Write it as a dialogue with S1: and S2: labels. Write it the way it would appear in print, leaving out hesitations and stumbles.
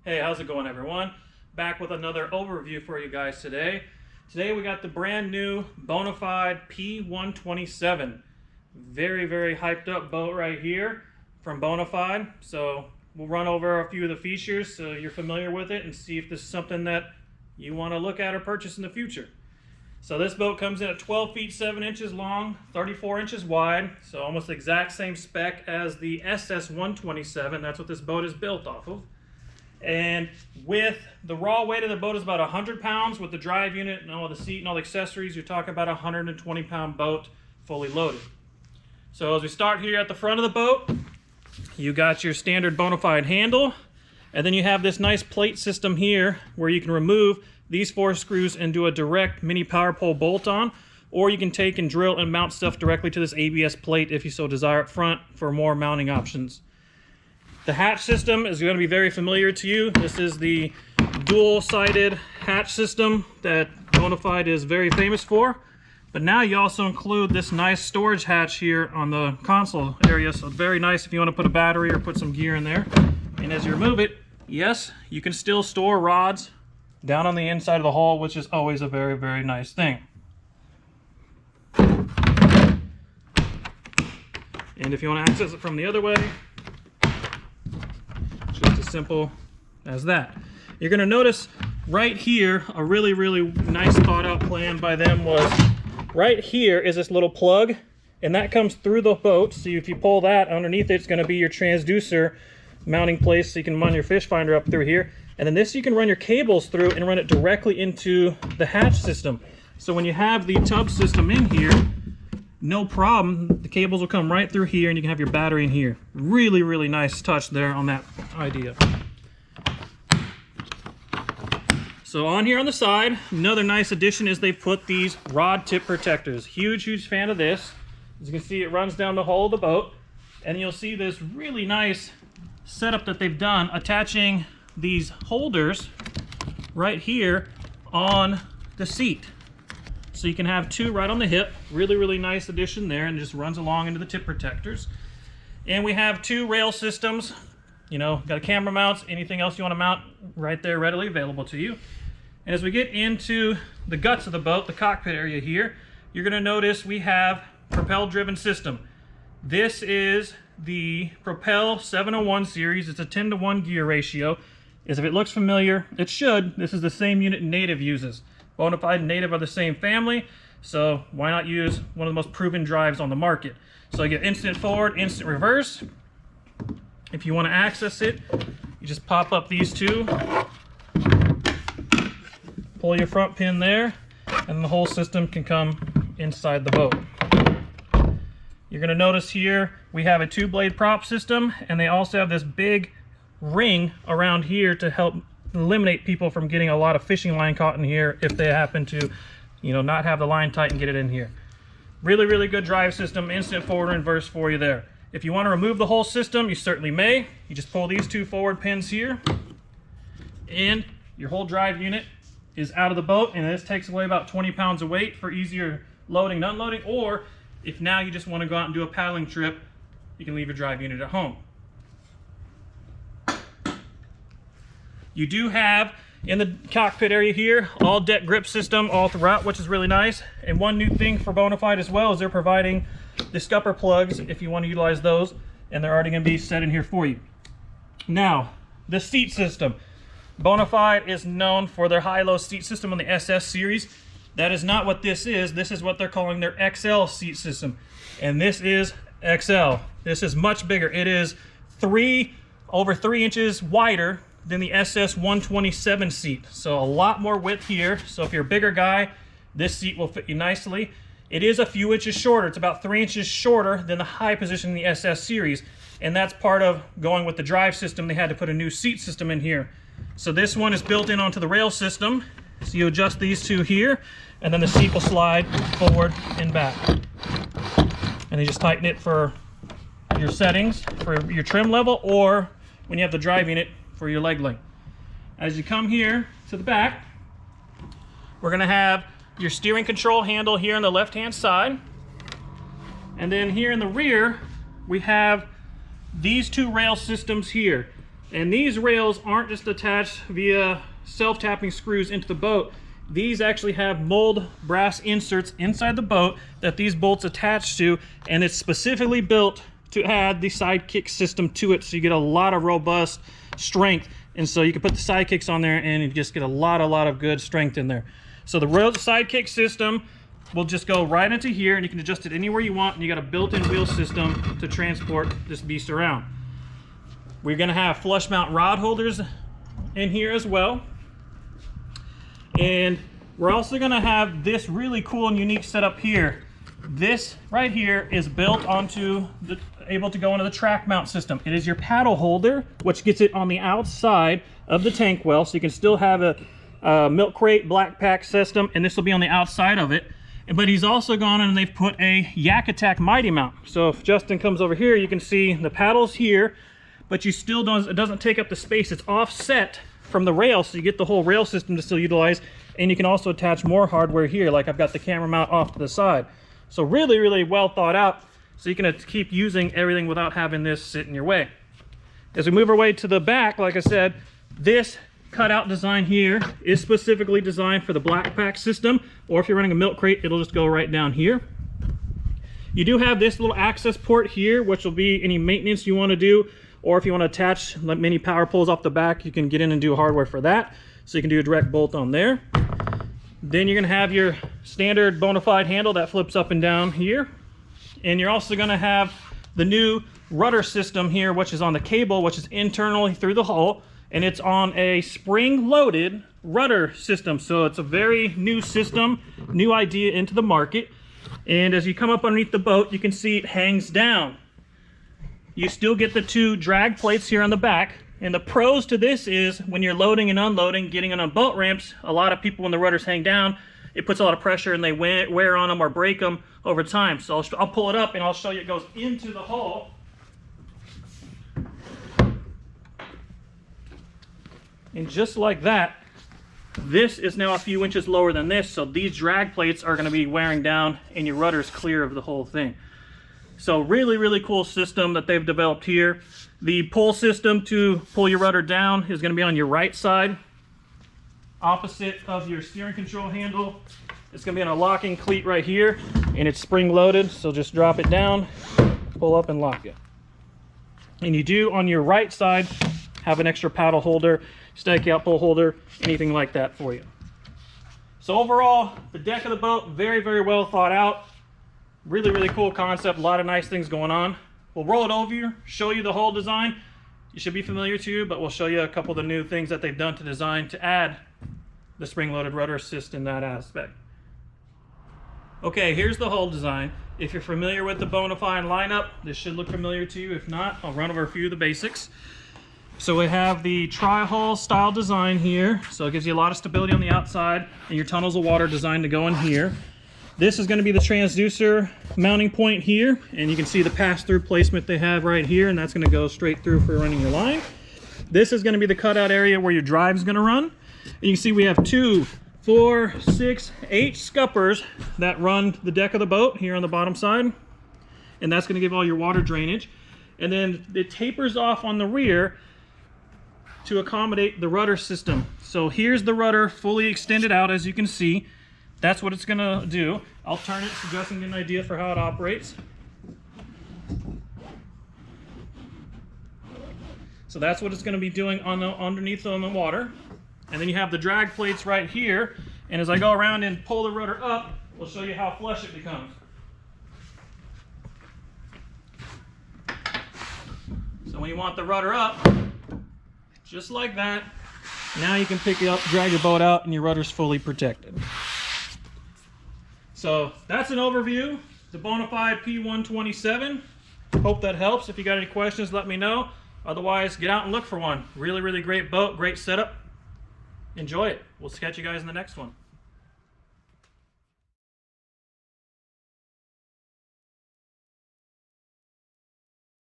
S1: Hey, how's it going, everyone? Back with another overview for you guys today. Today we got the brand new Bonafide P127. Very hyped up boat right here from Bonafide. So we'll run over a few of the features so you're familiar with it and see if this is something that you want to look at or purchase in the future. So this boat comes in at 12 feet 7 inches long, 34 inches wide, so almost the exact same spec as the SS127. That's what this boat is built off of. And with the raw weight of the boat is about 100 pounds. With the drive unit and all the seat and all the accessories, you're talking about a 120-pound boat fully loaded. So as we start here at the front of the boat, you got your standard Bonafide handle, and then you have this nice plate system here where you can remove these 4 screws and do a direct mini power pole bolt on, or you can take and drill and mount stuff directly to this ABS plate if you so desire up front for more mounting options. The hatch system is going to be very familiar to you. This is the dual-sided hatch system that Bonafide is very famous for. But now you also include this nice storage hatch here on the console area. So very nice if you want to put a battery or put some gear in there. And as you remove it, yes, you can still store rods down on the inside of the hull, which is always a very nice thing. And if you want to access it from the other way, just as simple as that. You're going to notice right here a really nice thought out plan by them was right here is this little plug, and that comes through the boat. So if you pull that underneath, it's going to be your transducer mounting place, so you can run your fish finder up through here. And then this you can run your cables through and run it directly into the hatch system. So when you have the tub system in here, no problem, the cables will come right through here and you can have your battery in here. Really nice touch there on that idea. So on here on the side, another nice addition is they put these rod tip protectors. Huge fan of this. As you can see, it runs down the hull of the boat, and you'll see this really nice setup that they've done attaching these holders right here on the seat. So you can have 2 right on the hip. Really nice addition there, and it just runs along into the tip protectors. And we have 2 rail systems. You know, got a camera mounts, anything else you want to mount right there readily available to you. And as we get into the guts of the boat, the cockpit area here, you're going to notice we have propel driven system. This is the Propel 701 series. It's a 10-to-1 gear ratio. As if it looks familiar, it should. This is the same unit Native uses. Bonafide and Native are the same family, so why not use one of the most proven drives on the market? So you get instant forward, instant reverse. If you want to access it, you just pop up these 2, pull your front pin there, and the whole system can come inside the boat. You're going to notice here we have a 2-blade prop system, and they also have this big ring around here to help eliminate people from getting a lot of fishing line caught in here if they happen to, you know, not have the line tight and get it in here. Really good drive system, instant forward and reverse for you there. If you want to remove the whole system, you certainly may. You just pull these 2 forward pins here, and your whole drive unit is out of the boat, and this takes away about 20 pounds of weight for easier loading and unloading. Or if now you just want to go out and do a paddling trip, you can leave your drive unit at home. You do have in the cockpit area here all deck grip system all throughout, which is really nice. And one new thing for Bonafide as well is they're providing the scupper plugs if you want to utilize those, and they're already going to be set in here for you. Now, the seat system. Bonafide is known for their high-low seat system on the SS series. That is not what this is. This is what they're calling their XL seat system, and this is XL. This is much bigger. It is over 3 inches wider than the SS127 seat. So a lot more width here. So if you're a bigger guy, this seat will fit you nicely. It is a few inches shorter. It's about 3 inches shorter than the high position in the SS series. And that's part of going with the drive system. They had to put a new seat system in here. So this one is built in onto the rail system. So you adjust these 2 here, and then the seat will slide forward and back. And you just tighten it for your settings, for your trim level, or when you have the drive unit, for your leg length. As you come here to the back, we're going to have your steering control handle here on the left hand side, and then here in the rear we have these 2 rail systems here. And these rails aren't just attached via self-tapping screws into the boat. These actually have mold brass inserts inside the boat that these bolts attach to, and it's specifically built to add the sidekick system to it, so you get a lot of robust strength. And so you can put the sidekicks on there and you just get a lot of good strength in there. So the sidekick system will just go right into here, and you can adjust it anywhere you want, and you got a built-in wheel system to transport this beast around. We're going to have flush mount rod holders in here as well. And we're also going to have this really cool and unique setup here. This right here is built onto able to go into the track mount system. It is your paddle holder, which gets it on the outside of the tank well, so you can still have a milk crate black pack system, and this will be on the outside of it. But he's also gone and they've put a Yak Attack Mighty mount. So if Justin comes over here, you can see the paddles here, but you still don't, it doesn't take up the space. It's offset from the rail, so you get the whole rail system to still utilize, and you can also attach more hardware here, like I've got the camera mount off to the side. So really well thought out, so you can keep using everything without having this sit in your way. As we move our way to the back, like I said, this cutout design here is specifically designed for the black pack system, or if you're running a milk crate, it'll just go right down here. You do have this little access port here, which will be any maintenance you want to do, or if you want to attach mini power poles off the back, you can get in and do hardware for that. So you can do a direct bolt on there. Then you're going to have your standard Bonafide handle that flips up and down here. And you're also going to have the new rudder system here, which is on the cable, which is internally through the hull. And it's on a spring-loaded rudder system. So it's a very new system, new idea into the market. And as you come up underneath the boat, you can see it hangs down. You still get the two drag plates here on the back. And the pros to this is when you're loading and unloading, getting on boat ramps, a lot of people when the rudders hang down, it puts a lot of pressure and they wear on them or break them over time. So I'll pull it up and I'll show you it goes into the hull. And just like that, this is now a few inches lower than this, so these drag plates are going to be wearing down and your rudder's clear of the whole thing. So really cool system that they've developed here. The pull system to pull your rudder down is going to be on your right side, opposite of your steering control handle. It's going to be on a locking cleat right here, and it's spring loaded, so just drop it down, pull up and lock it. And you do on your right side have an extra paddle holder, stake out pole holder, anything like that for you. So overall, the deck of the boat, very well thought out. Really cool concept, a lot of nice things going on. We'll roll it over you, show you the whole design. You should be familiar to, but we'll show you a couple of the new things that they've done to design to add the spring-loaded rudder assist in that aspect. Okay, here's the whole design. If you're familiar with the Bonafide lineup, this should look familiar to you. If not, I'll run over a few of the basics. So we have the tri-hull style design here. So it gives you a lot of stability on the outside, and your tunnels of water designed to go in here. This is going to be the transducer mounting point here, and you can see the pass-through placement they have right here, and that's going to go straight through for running your line. This is going to be the cutout area where your drive is going to run. And you can see we have 2, 4, 6, 8 scuppers that run the deck of the boat here on the bottom side, and that's going to give all your water drainage. And then it tapers off on the rear to accommodate the rudder system. So here's the rudder fully extended out, as you can see. That's what it's going to do. I'll turn it so Justin can get an idea for how it operates. So that's what it's going to be doing on underneath on the water. And then you have the drag plates right here. And as I go around and pull the rudder up, we'll show you how flush it becomes. So when you want the rudder up, just like that, now you can pick it up, drag your boat out, and your rudder's fully protected. So that's an overview, the Bonafide P127. Hope that helps. If you got any questions, let me know. Otherwise, get out and look for one. Really great boat, great setup. Enjoy it. We'll catch you guys in the next one.